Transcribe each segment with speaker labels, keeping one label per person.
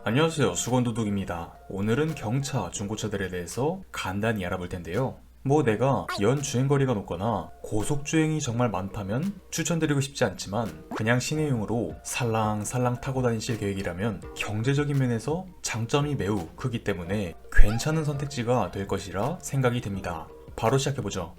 Speaker 1: 안녕하세요, 수건도둑입니다. 오늘은 경차, 중고차들에 대해서 간단히 알아볼 텐데요. 내가 연 주행거리가 높거나 고속주행이 정말 많다면 추천드리고 싶지 않지만 그냥 시내용으로 살랑살랑 타고 다니실 계획이라면 경제적인 면에서 장점이 매우 크기 때문에 괜찮은 선택지가 될 것이라 생각이 됩니다. 바로 시작해보죠.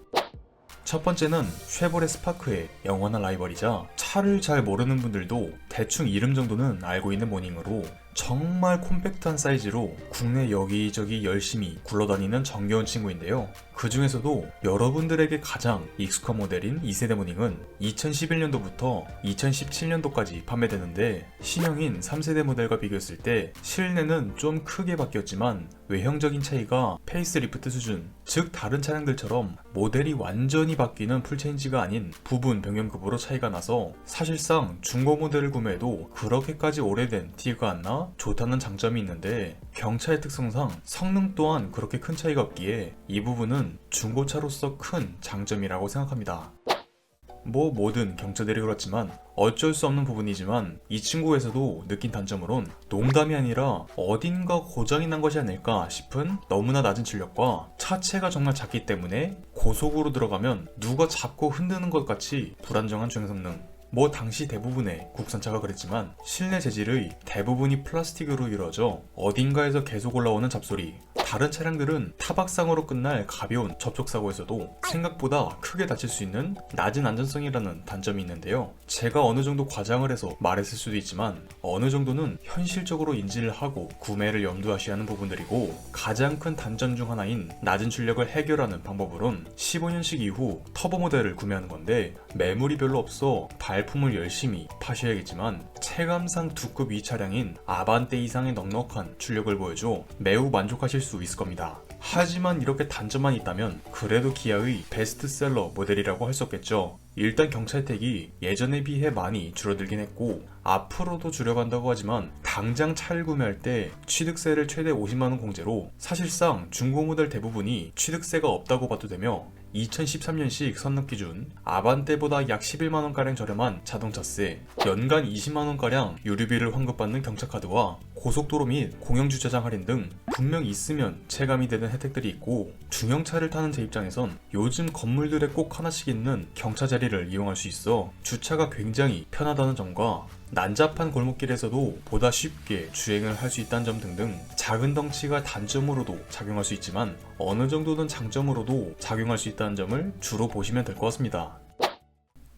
Speaker 1: 첫 번째는 쉐보레 스파크의 영원한 라이벌이자 차를 잘 모르는 분들도 대충 이름 정도는 알고 있는 모닝으로 정말 콤팩트한 사이즈로 국내 여기저기 열심히 굴러다니는 정겨운 친구인데요. 그 중에서도 여러분들에게 가장 익숙한 모델인 2세대 모닝은 2011년도부터 2017년도까지 판매되는데 신형인 3세대 모델과 비교했을 때 실내는 좀 크게 바뀌었지만 외형적인 차이가 페이스리프트 수준, 즉 다른 차량들처럼 모델이 완전히 바뀌는 풀체인지가 아닌 부분 변경급으로 차이가 나서 사실상 중고 모델을 구매해도 그렇게까지 오래된 티가 안 나 좋다는 장점이 있는데 경차의 특성상 성능 또한 그렇게 큰 차이가 없기에 이 부분은 중고차로서 큰 장점이라고 생각합니다. 모든 경차들이 그렇지만 어쩔 수 없는 부분이지만 이 친구에서도 느낀 단점으론 농담이 아니라 어딘가 고장이 난 것이 아닐까 싶은 너무나 낮은 출력과 차체가 정말 작기 때문에 고속으로 들어가면 누가 잡고 흔드는 것 같이 불안정한 주행 성능. 당시 대부분의 국산차가 그랬지만 실내 재질의 대부분이 플라스틱으로 이루어져 어딘가에서 계속 올라오는 잡소리, 다른 차량들은 타박상으로 끝날 가벼운 접촉사고에서도 생각보다 크게 다칠 수 있는 낮은 안전성이라는 단점이 있는데요. 제가 어느 정도 과장을 해서 말했을 수도 있지만 어느 정도는 현실적으로 인지를 하고 구매를 염두하셔야 하는 부분들이고, 가장 큰 단점 중 하나인 낮은 출력을 해결하는 방법으론 15년식 이후 터보 모델을 구매하는 건데 매물이 별로 없어 발품을 열심히 파셔야겠지만 체감상 2급 위 차량인 아반떼 이상의 넉넉한 출력을 보여줘 매우 만족하실 수 있을 겁니다. 하지만 이렇게 단점만 있다면 그래도 기아의 베스트셀러 모델이라고 할 수 없겠죠. 일단 경차 혜택이 예전에 비해 많이 줄어들긴 했고 앞으로도 줄여간다고 하지만 당장 차를 구매할 때 취득세를 최대 50만원 공제로 사실상 중고 모델 대부분이 취득세가 없다고 봐도 되며 2013년식 선납 기준 아반떼보다 약 11만원가량 저렴한 자동차세, 연간 20만원가량 유류비를 환급받는 경차카드와 고속도로 및 공영주차장 할인 등 분명 있으면 체감이 되는 혜택들이 있고, 중형차를 타는 제 입장에선 요즘 건물들에 꼭 하나씩 있는 경차 자리를 이용할 수 있어 주차가 굉장히 편하다는 점과 난잡한 골목길에서도 보다 쉽게 주행을 할 수 있다는 점 등등 작은 덩치가 단점으로도 작용할 수 있지만 어느 정도는 장점으로도 작용할 수 있다는 점을 주로 보시면 될 것 같습니다.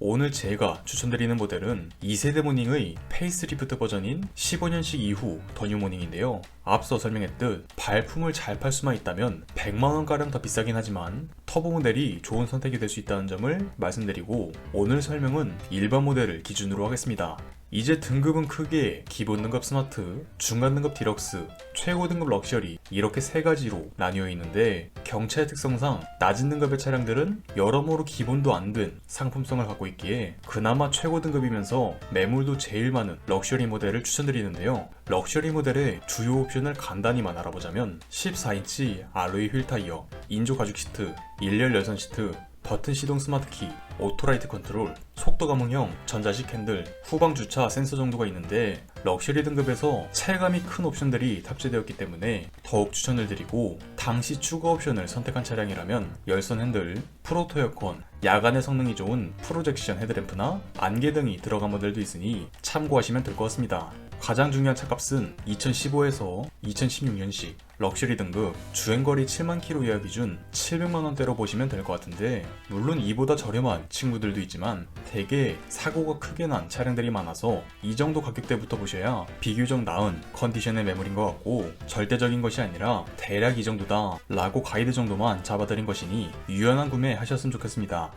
Speaker 1: 오늘 제가 추천드리는 모델은 2세대 모닝의 페이스리프트 버전인 15년식 이후 더 뉴 모닝인데요. 앞서 설명했듯 발품을 잘 팔 수만 있다면 100만원가량 더 비싸긴 하지만 터보 모델이 좋은 선택이 될 수 있다는 점을 말씀드리고, 오늘 설명은 일반 모델을 기준으로 하겠습니다. 이제 등급은 크게 기본 등급 스마트, 중간 등급 디럭스, 최고 등급 럭셔리 이렇게 세 가지로 나뉘어 있는데, 경차의 특성상 낮은 등급의 차량들은 여러모로 기본도 안 된 상품성을 갖고 있기에 그나마 최고 등급이면서 매물도 제일 많은 럭셔리 모델을 추천드리는데요. 럭셔리 모델의 주요 옵션을 간단히만 알아보자면 14인치 알로이 휠 타이어, 인조 가죽 시트, 일렬 열선 시트, 버튼 시동 스마트키, 오토라이트 컨트롤, 속도 감응형 전자식 핸들, 후방 주차 센서 정도가 있는데 럭셔리 등급에서 체감이 큰 옵션들이 탑재되었기 때문에 더욱 추천을 드리고, 당시 추가 옵션을 선택한 차량이라면 열선 핸들, 프로토 에어컨, 야간의 성능이 좋은 프로젝션 헤드램프나 안개 등이 들어간 모델도 있으니 참고하시면 될 것 같습니다. 가장 중요한 차값은 2015에서 2016년식 럭셔리 등급 주행거리 7만 km 이하 기준 700만원대로 보시면 될 것 같은데, 물론 이보다 저렴한 친구들도 있지만 대개 사고가 크게 난 차량들이 많아서 이 정도 가격대부터 보셔야 비교적 나은 컨디션의 매물인 것 같고, 절대적인 것이 아니라 대략 이 정도다 라고 가이드 정도만 잡아드린 것이니 유연한 구매 하셨으면 좋겠습니다.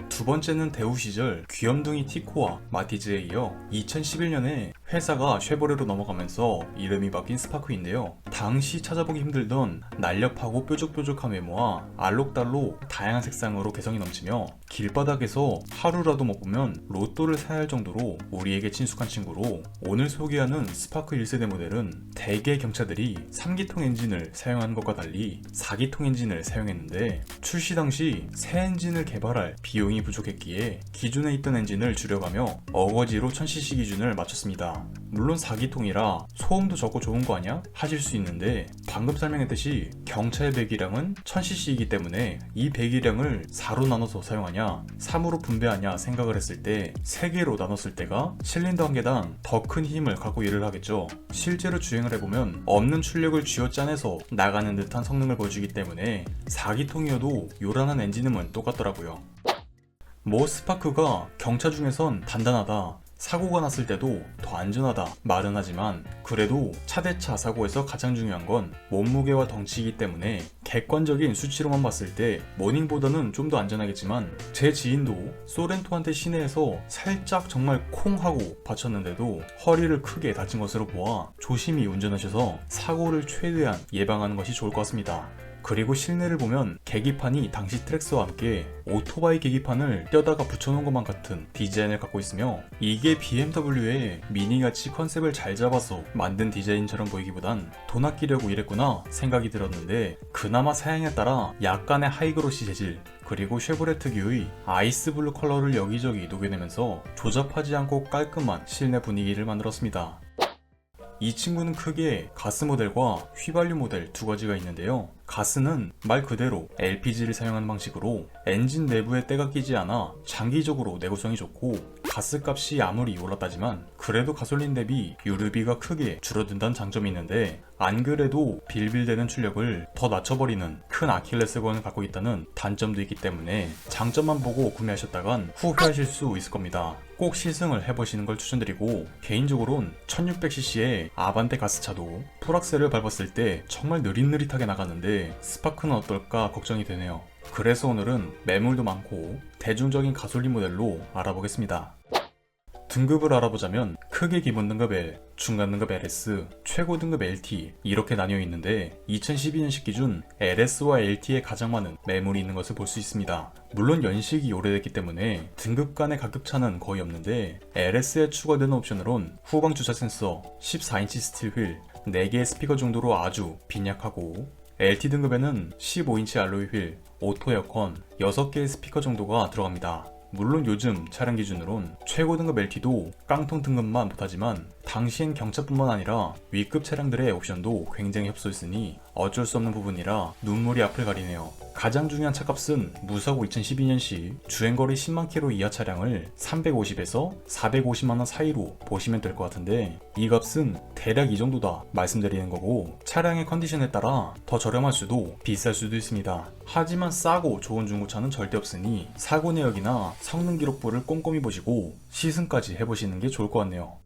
Speaker 1: 두 번째는 대우 시절 귀염둥이 티코와 마티즈에 이어 2011년에 회사가 쉐보레로 넘어가면서 이름이 바뀐 스파크인데요. 당시 찾아보기 힘들던 날렵하고 뾰족뾰족한 외모와 알록달록 다양한 색상으로 개성이 넘치며 길바닥에서 하루라도 못 보면 로또를 사야 할 정도로 우리에게 친숙한 친구로, 오늘 소개하는 스파크 1세대 모델은 대개 경차들이 3기통 엔진을 사용하는 것과 달리 4기통 엔진을 사용했는데 출시 당시 새 엔진을 개발할 비용이 부족했기에 기존에 있던 엔진을 줄여가며 어거지로 1000cc 기준을 맞췄습니다. 물론 4기통이라 소음도 적고 좋은 거 아니야? 하실 수 있는데 방금 설명했듯이 경차의 배기량은 1000cc이기 때문에 이 배기량을 4로 나눠서 사용하냐 3으로 분배하냐 생각을 했을 때 3개로 나눴을 때가 실린더 한 개당 더 큰 힘을 갖고 일을 하겠죠. 실제로 주행을 해보면 없는 출력을 쥐어짜내서 나가는 듯한 성능을 보여주기 때문에 4기통이어도 요란한 엔진음은 똑같더라고요. 뭐 스파크가 경차 중에선 단단하다, 사고가 났을 때도 더 안전하다 말은 하지만 그래도 차대차 사고에서 가장 중요한 건 몸무게와 덩치이기 때문에 객관적인 수치로만 봤을 때 모닝보다는 좀 더 안전하겠지만 제 지인도 소렌토한테 시내에서 살짝 정말 콩 하고 받쳤는데도 허리를 크게 다친 것으로 보아 조심히 운전하셔서 사고를 최대한 예방하는 것이 좋을 것 같습니다. 그리고 실내를 보면 계기판이 당시 트랙스와 함께 오토바이 계기판을 떼다가 붙여놓은 것만 같은 디자인을 갖고 있으며 이게 BMW의 미니같이 컨셉을 잘 잡아서 만든 디자인처럼 보이기보단 돈 아끼려고 이랬구나 생각이 들었는데 그나마 사양에 따라 약간의 하이그로시 재질 그리고 쉐보레 특유의 아이스 블루 컬러를 여기저기 녹여내면서 조잡하지 않고 깔끔한 실내 분위기를 만들었습니다. 이 친구는 크게 가스 모델과 휘발유 모델 두 가지가 있는데요. 가스는 말 그대로 LPG를 사용하는 방식으로 엔진 내부에 때가 끼지 않아 장기적으로 내구성이 좋고 가스값이 아무리 올랐다지만 그래도 가솔린 대비 유류비가 크게 줄어든다는 장점이 있는데 안 그래도 빌빌대는 출력을 더 낮춰버리는 큰 아킬레스건을 갖고 있다는 단점도 있기 때문에 장점만 보고 구매하셨다간 후회하실 수 있을 겁니다. 꼭 시승을 해보시는 걸 추천드리고 개인적으론 1600cc의 아반떼 가스차도 풀악셀을 밟았을 때 정말 느릿느릿하게 나가는데 스파크는 어떨까 걱정이 되네요. 그래서 오늘은 매물도 많고 대중적인 가솔린 모델로 알아보겠습니다. 등급을 알아보자면 크게 기본 등급 L, 중간 등급 LS, 최고 등급 LT 이렇게 나뉘어 있는데 2012년식 기준 LS와 LT에 가장 많은 매물이 있는 것을 볼 수 있습니다. 물론 연식이 오래됐기 때문에 등급 간의 가격차는 거의 없는데 LS에 추가되는 옵션으론 후방 주차 센서, 14인치 스틸 휠, 4개의 스피커 정도로 아주 빈약하고 LT 등급에는 15인치 알로이 휠, 오토 에어컨, 6개의 스피커 정도가 들어갑니다. 물론 요즘 차량 기준으론 최고 등급 LT도 깡통 등급만 못하지만 당시엔 경차뿐만 아니라 위급 차량들의 옵션도 굉장히 협소했으니 어쩔 수 없는 부분이라 눈물이 앞을 가리네요. 가장 중요한 차값은 무사고 2012년식 주행거리 10만 km 이하 차량을 350에서 450만원 사이로 보시면 될 것 같은데 이 값은 대략 이 정도다 말씀드리는 거고 차량의 컨디션에 따라 더 저렴할 수도 비쌀 수도 있습니다. 하지만 싸고 좋은 중고차는 절대 없으니 사고 내역이나 성능 기록부를 꼼꼼히 보시고 시승까지 해보시는 게 좋을 것 같네요.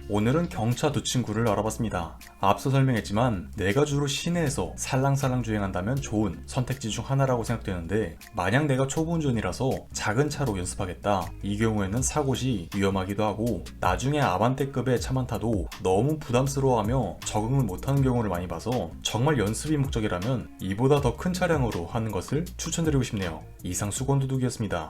Speaker 1: 오늘은 경차 두 친구를 알아봤습니다. 앞서 설명했지만 내가 주로 시내에서 살랑살랑 주행한다면 좋은 선택지 중 하나라고 생각되는데 만약 내가 초보 운전이라서 작은 차로 연습하겠다 이 경우에는 사고 시 위험하기도 하고 나중에 아반떼급의 차만 타도 너무 부담스러워하며 적응을 못하는 경우를 많이 봐서 정말 연습이 목적이라면 이보다 더 큰 차량으로 하는 것을 추천드리고 싶네요. 이상 수건두둑이었습니다.